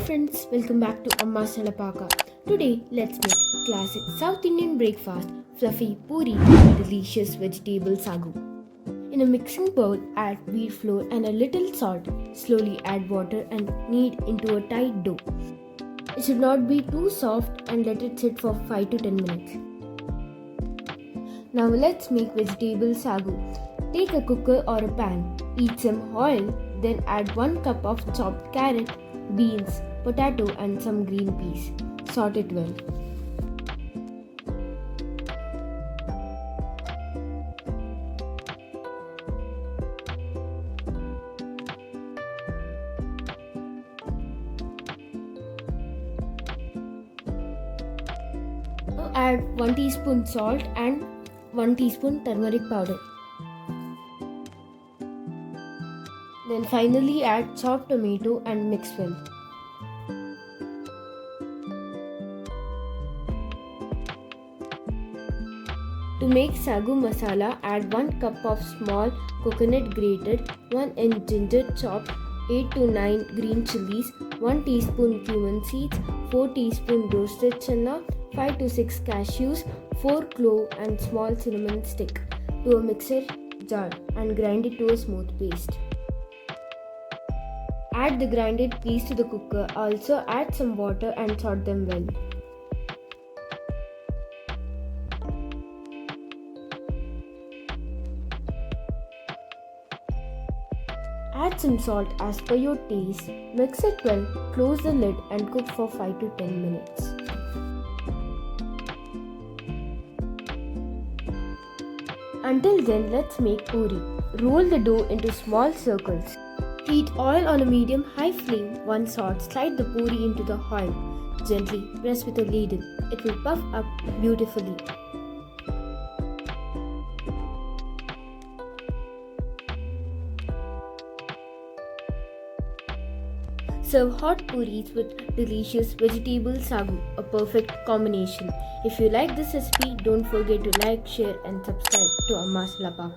friends, welcome back to Amma's Nalapaka. Today, let's make classic South Indian breakfast, fluffy Poori with delicious vegetable sagu. In a mixing bowl, add wheat flour and a little salt. Slowly add water and knead into a tight dough. It should not be too soft and let it sit for 5 to 10 minutes. Now let's make vegetable sagu. Take a cooker or a pan, heat some oil, then add 1 cup of chopped carrot, beans, potato and some green peas. Sort it well. Now add 1 teaspoon salt and 1 teaspoon turmeric powder. Then finally add chopped tomato and mix well. To make sagu masala, add 1 cup of small coconut grated, 1 inch ginger chopped, 8 to 9 green chilies, 1 teaspoon cumin seeds, 4 teaspoon roasted chana, 5 to 6 cashews, 4 clove and small cinnamon stick to a mixer jar and grind it to a smooth paste. Add the grinded peas to the cooker. Also add some water and sort them well. Add some salt as per your taste. Mix it well, close the lid and cook for 5 to 10 minutes. Until then, let's make poori. Roll the dough into small circles. Heat oil on a medium-high flame. Once hot, slide the poori into the oil. Gently press with a ladle. It will puff up beautifully. Serve hot pooris with delicious vegetable sagu, a perfect combination. If you like this recipe, don't forget to like, share and subscribe to Amma's Nalapaka.